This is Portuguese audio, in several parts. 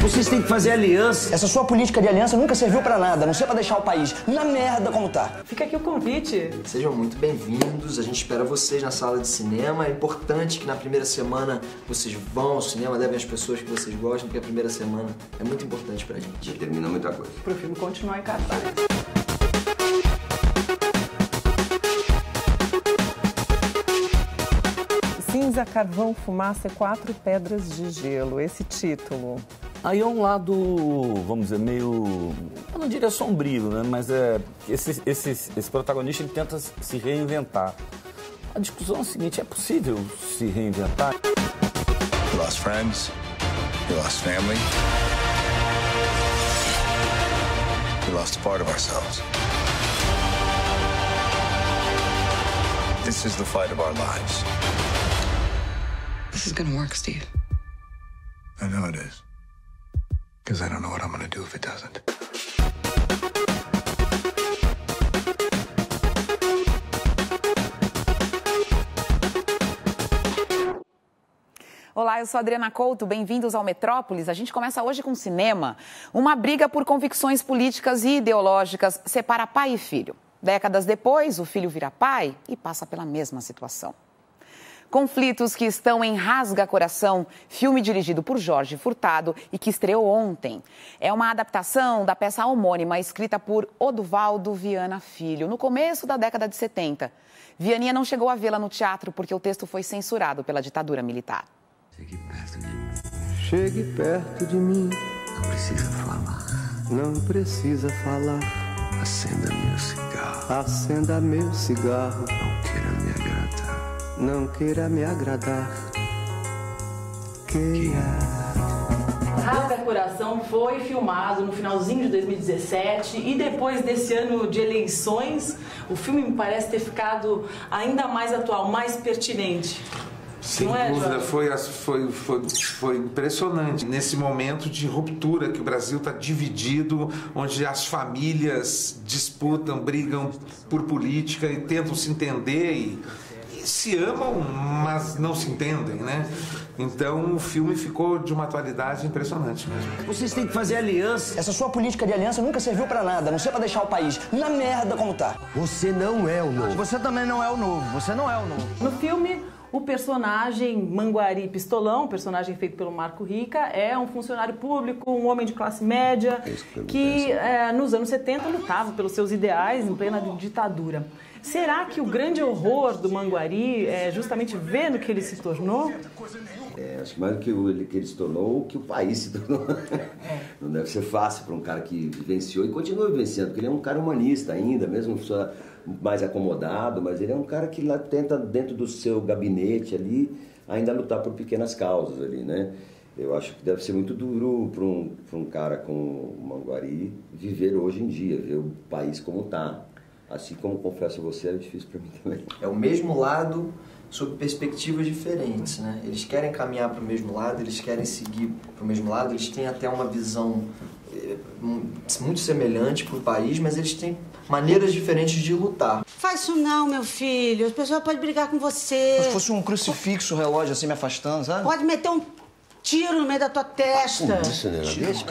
Vocês têm que fazer aliança. Essa sua política de aliança nunca serviu pra nada, a não ser pra deixar o país na merda como tá. Fica aqui o convite. Sejam muito bem-vindos, a gente espera vocês na sala de cinema. É importante que na primeira semana vocês vão ao cinema, levem as pessoas que vocês gostam, porque a primeira semana é muito importante pra gente. Determina muita coisa. Pro filme continuar em cartaz. Cinza, carvão, fumaça e 4 pedras de gelo. Esse título. Aí é um lado, vamos dizer, meio, eu não diria sombrio, né? Mas esse protagonista ele tenta se reinventar. A discussão é a seguinte, é possível se reinventar? We lost friends, we lost family, we lost a part of ourselves. This is the fight of our lives. This is gonna work, Steve. I know it is. Because I don't know what I'm gonna do if it doesn't. Olá, eu sou a Adriana Couto, bem-vindos ao Metrópolis. A gente começa hoje com cinema. Uma briga por convicções políticas e ideológicas separa pai e filho. Décadas depois, o filho vira pai e passa pela mesma situação. Conflitos que estão em Rasga Coração, filme dirigido por Jorge Furtado e que estreou ontem. É uma adaptação da peça homônima escrita por Oduvaldo Viana Filho, no começo da década de 70. Vianinha não chegou a vê-la no teatro porque o texto foi censurado pela ditadura militar. Chegue perto de mim. Chegue perto de mim. Não precisa falar. Não precisa falar. Acenda meu cigarro. Acenda meu cigarro. Não queira me agradar. Não queira me agradar. Rasga Coração foi filmado no finalzinho de 2017 e depois desse ano de eleições, o filme me parece ter ficado ainda mais atual, mais pertinente. Sem dúvida, foi impressionante. Nesse momento de ruptura que o Brasil está dividido, onde as famílias disputam, brigam por política e tentam se entender e se amam, mas não se entendem, né? Então o filme ficou de uma atualidade impressionante mesmo. Vocês têm que fazer aliança. Essa sua política de aliança nunca serviu pra nada, a não ser pra deixar o país na merda como tá. Você não é o novo. Você também não é o novo. Você não é o novo. No filme, o personagem Manguari Pistolão, personagem feito pelo Marco Rica, é um funcionário público, um homem de classe média, que nos anos 70 lutava pelos seus ideais em plena ditadura. Será que o grande horror do Manguari é justamente ver no que ele se tornou? Acho que mais do que ele se tornou, o que o país se tornou. Não deve ser fácil para um cara que vivenciou e continua vivenciando, porque ele é um cara humanista ainda, mesmo só mais acomodado, mas ele é um cara que lá tenta, dentro do seu gabinete ali, ainda lutar por pequenas causas ali, né? Eu acho que deve ser muito duro para um cara como o Manguari viver hoje em dia, ver o país como está. Assim como, confesso a você, é difícil para mim também. É o mesmo lado sob perspectivas diferentes, né? Eles querem caminhar para o mesmo lado, eles querem seguir para o mesmo lado, eles têm até uma visão muito semelhante para o país, mas eles têm maneiras diferentes de lutar. Faz isso não, meu filho. As pessoas podem brigar com você. Se fosse um crucifixo, um relógio assim me afastando, sabe? Pode meter um tiro no meio da tua testa. Isso, Nena.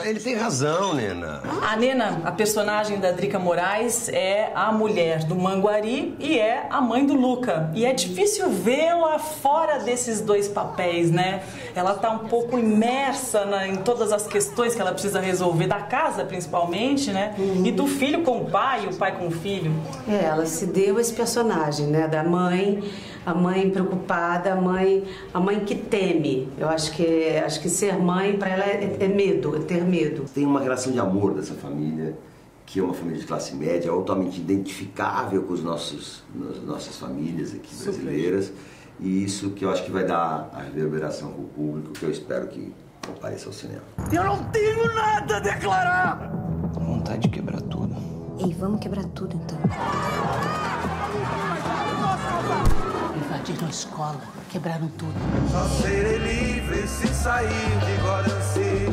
Ele tem razão, Nena. A Nena, a personagem da Drica Moraes, é a mulher do Manguari e é a mãe do Luca. E é difícil vê-la fora desses dois papéis, né? Ela tá um pouco imersa em todas as questões que ela precisa resolver, da casa principalmente, né? E do filho com o pai com o filho. Ela se deu esse personagem, né? Da mãe, a mãe preocupada, a mãe que teme. Eu acho que ser mãe para ela é medo, é ter medo. Tem uma relação de amor dessa família, que é uma família de classe média, altamente identificável com as nossas famílias aqui brasileiras. E isso que eu acho que vai dar a reverberação com o público, que eu espero que apareça ao cinema. Eu não tenho nada a declarar! Vontade de quebrar tudo. Ei, vamos quebrar tudo então. Invadiram a escola, quebraram tudo. Só serei livre se sair de Guaraci.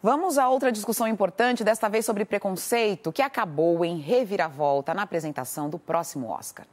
Vamos a outra discussão importante, desta vez sobre preconceito, que acabou em reviravolta na apresentação do próximo Oscar.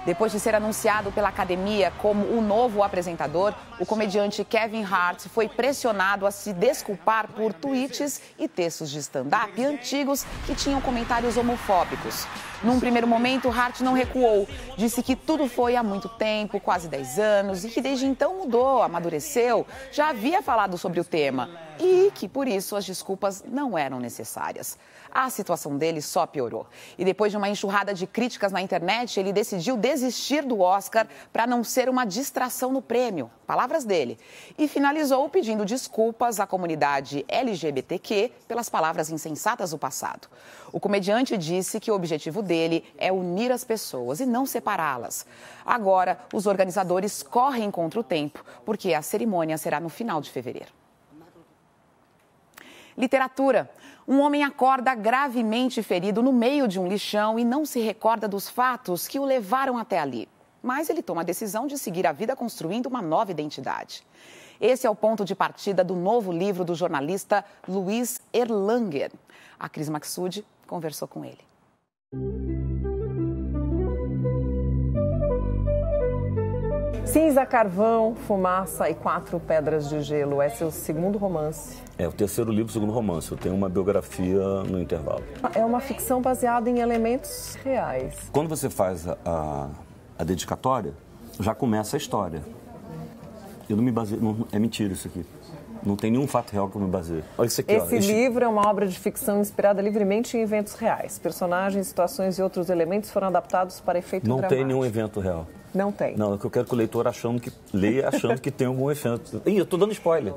Depois de ser anunciado pela academia como o novo apresentador, o comediante Kevin Hart foi pressionado a se desculpar por tweets e textos de stand-up antigos que tinham comentários homofóbicos. Num primeiro momento, Hart não recuou. Disse que tudo foi há muito tempo, quase 10 anos, e que desde então mudou, amadureceu, já havia falado sobre o tema e que, por isso, as desculpas não eram necessárias. A situação dele só piorou. E depois de uma enxurrada de críticas na internet, ele decidiu desistir do Oscar para não ser uma distração no prêmio. Palavras dele. E finalizou pedindo desculpas à comunidade LGBTQ pelas palavras insensatas do passado. O comediante disse que o objetivo dele é unir as pessoas e não separá-las. Agora, os organizadores correm contra o tempo, porque a cerimônia será no final de fevereiro. Literatura. Um homem acorda gravemente ferido no meio de um lixão e não se recorda dos fatos que o levaram até ali. Mas ele toma a decisão de seguir a vida construindo uma nova identidade. Esse é o ponto de partida do novo livro do jornalista Luiz Erlanger. A Cris Maxud conversou com ele. Cinza, Carvão, Fumaça e 4 Pedras de Gelo. É seu segundo romance. É o terceiro livro, o segundo romance. Eu tenho uma biografia no intervalo. É uma ficção baseada em elementos reais. Quando você faz a dedicatória, já começa a história. Eu não me baseio... Não, é mentira isso aqui. Não tem nenhum fato real que eu me baseie. Olha isso aqui, Esse livro é uma obra de ficção inspirada livremente em eventos reais. Personagens, situações e outros elementos foram adaptados para efeito dramático. Não tem nenhum evento real. Não tem? Não, é que eu quero que o leitor leia achando que tem algum efeito. Ih, eu tô dando spoiler.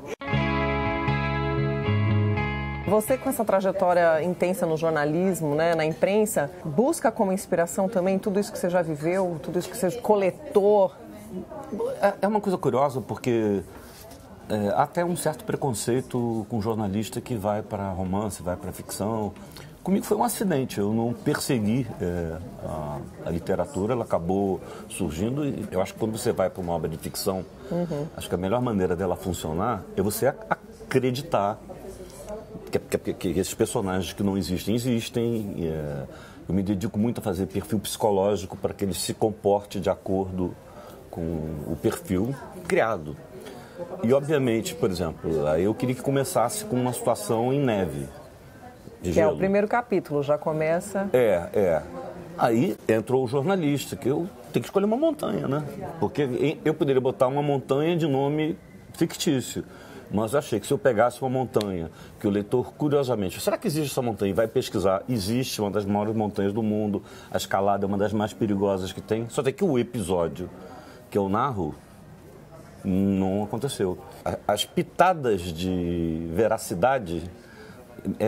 Você, com essa trajetória intensa no jornalismo, né, na imprensa, busca como inspiração também tudo isso que você já viveu, tudo isso que você coletou? É uma coisa curiosa, porque há até um certo preconceito com jornalista que vai para romance, vai para ficção. Comigo foi um acidente, eu não persegui a literatura, ela acabou surgindo e eu acho que quando você vai para uma obra de ficção, acho que a melhor maneira dela funcionar é você acreditar que esses personagens que não existem. Eu me dedico muito a fazer perfil psicológico para que ele se comporte de acordo com o perfil criado. E obviamente, por exemplo, eu queria que começasse com uma situação em neve. Que é o primeiro capítulo, já começa... Aí entrou o jornalista, que eu tenho que escolher uma montanha, né? Porque eu poderia botar uma montanha de nome fictício, mas eu achei que se eu pegasse uma montanha, que o leitor, curiosamente, será que existe essa montanha? Vai pesquisar, existe, uma das maiores montanhas do mundo, a escalada é uma das mais perigosas que tem, só que o episódio que eu narro não aconteceu. As pitadas de veracidade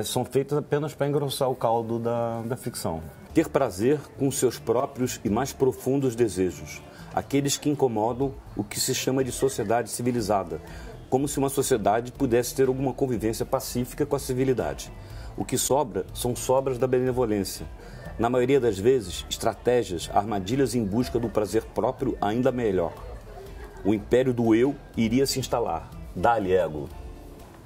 são feitas apenas para engrossar o caldo da ficção. Ter prazer com seus próprios e mais profundos desejos, aqueles que incomodam o que se chama de sociedade civilizada, como se uma sociedade pudesse ter alguma convivência pacífica com a civilidade. O que sobra são sobras da benevolência. Na maioria das vezes, estratégias, armadilhas em busca do prazer próprio ainda melhor. O império do eu iria se instalar. Dá-lhe ego.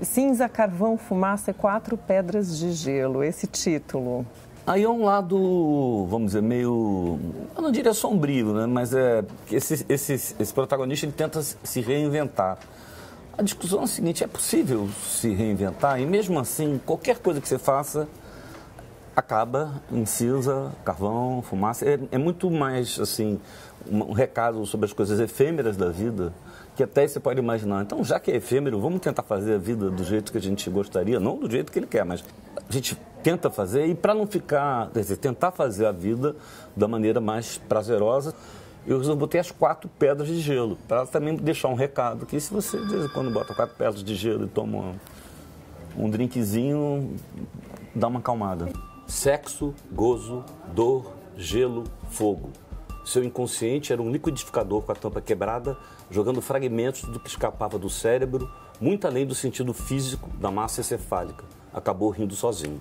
Cinza, Carvão, Fumaça e 4 Pedras de Gelo, esse título. Aí é um lado, vamos dizer, meio, eu não diria sombrio, né? Mas esse protagonista ele tenta se reinventar. A discussão é a seguinte, é possível se reinventar e mesmo assim, qualquer coisa que você faça acaba em cinza, carvão, fumaça. É muito mais, assim, um recado sobre as coisas efêmeras da vida que até você pode imaginar. Então, já que é efêmero, vamos tentar fazer a vida do jeito que a gente gostaria, não do jeito que ele quer, mas a gente tenta fazer e para não ficar, quer dizer, tentar fazer a vida da maneira mais prazerosa, eu botei as 4 pedras de gelo, para também deixar um recado, que se você de vez em quando bota 4 pedras de gelo e toma um drinkzinho, dá uma acalmada. Sexo, gozo, dor, gelo, fogo. Seu inconsciente era um liquidificador com a tampa quebrada, jogando fragmentos do que escapava do cérebro, muito além do sentido físico da massa encefálica. Acabou rindo sozinho.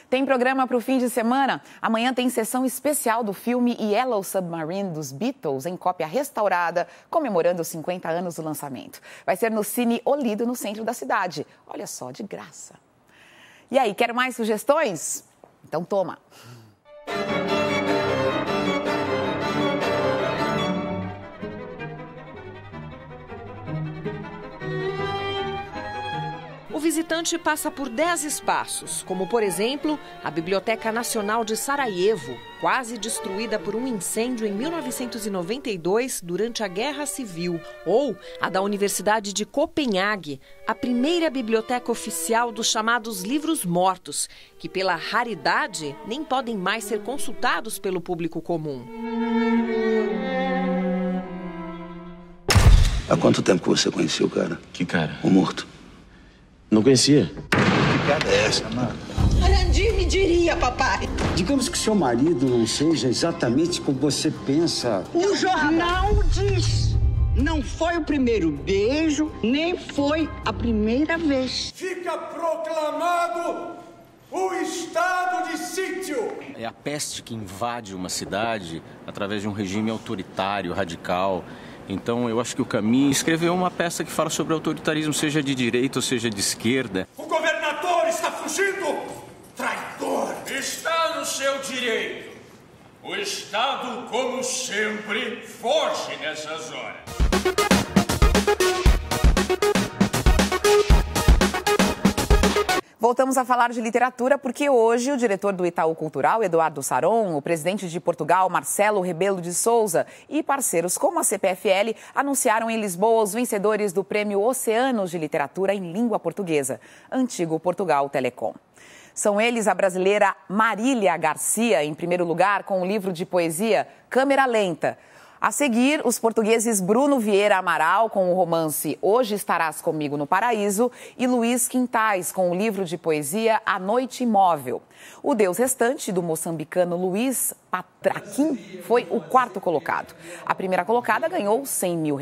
Tem programa para o fim de semana? Amanhã tem sessão especial do filme Yellow Submarine dos Beatles, em cópia restaurada, comemorando os 50 anos do lançamento. Vai ser no Cine Olido, no centro da cidade. Olha só, de graça. E aí, quer mais sugestões? Então toma! O visitante passa por 10 espaços, como, por exemplo, a Biblioteca Nacional de Sarajevo, quase destruída por um incêndio em 1992 durante a Guerra Civil, ou a da Universidade de Copenhague, a primeira biblioteca oficial dos chamados livros mortos, que pela raridade nem podem mais ser consultados pelo público comum. Há quanto tempo que você conhecia o cara? Que cara? O morto. Não conhecia. Que piada é essa, mano? Arandir me diria, papai. Digamos que seu marido não seja exatamente como você pensa. O jornal diz. Não foi o primeiro beijo, nem foi a primeira vez. Fica proclamado o estado de sítio. É a peste que invade uma cidade através de um regime autoritário, radical. Então eu acho que o Camus escreveu uma peça que fala sobre autoritarismo, seja de direita ou seja de esquerda. O governador está fugindo! Traidor! Está no seu direito. O Estado, como sempre, foge nessas horas. Voltamos a falar de literatura porque hoje o diretor do Itaú Cultural, Eduardo Saron, o presidente de Portugal, Marcelo Rebelo de Sousa, e parceiros como a CPFL anunciaram em Lisboa os vencedores do Prêmio Oceanos de Literatura em Língua Portuguesa, antigo Portugal Telecom. São eles a brasileira Marília Garcia, em primeiro lugar, com o livro de poesia Câmera Lenta. A seguir, os portugueses Bruno Vieira Amaral, com o romance Hoje Estarás Comigo no Paraíso, e Luiz Quintais, com o livro de poesia A Noite Imóvel. O Deus Restante, do moçambicano Luiz Patraquim, foi o quarto colocado. A primeira colocada ganhou R$100 mil.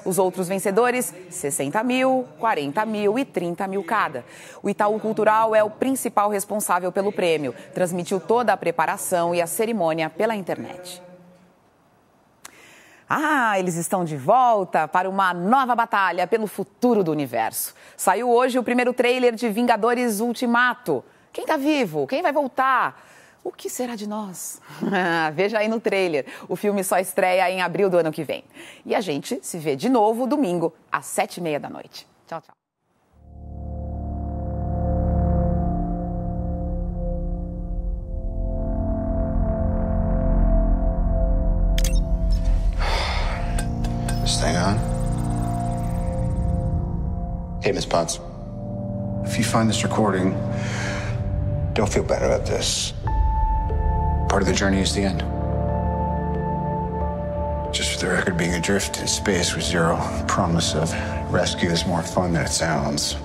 Os outros vencedores, 60 mil, 40 mil e 30 mil cada. O Itaú Cultural é o principal responsável pelo prêmio. Transmitiu toda a preparação e a cerimônia pela internet. Eles estão de volta para uma nova batalha pelo futuro do universo. Saiu hoje o primeiro trailer de Vingadores Ultimato. Quem tá vivo? Quem vai voltar? O que será de nós? Veja aí no trailer. O filme só estreia em abril do ano que vem. E a gente se vê de novo domingo, às 7h30 da noite. Tchau, tchau. This thing on? Hey, Miss Potts. If you find this recording, don't feel bad about this. Part of the journey is the end. Just for the record, being adrift in space with zero promise of rescue is more fun than it sounds.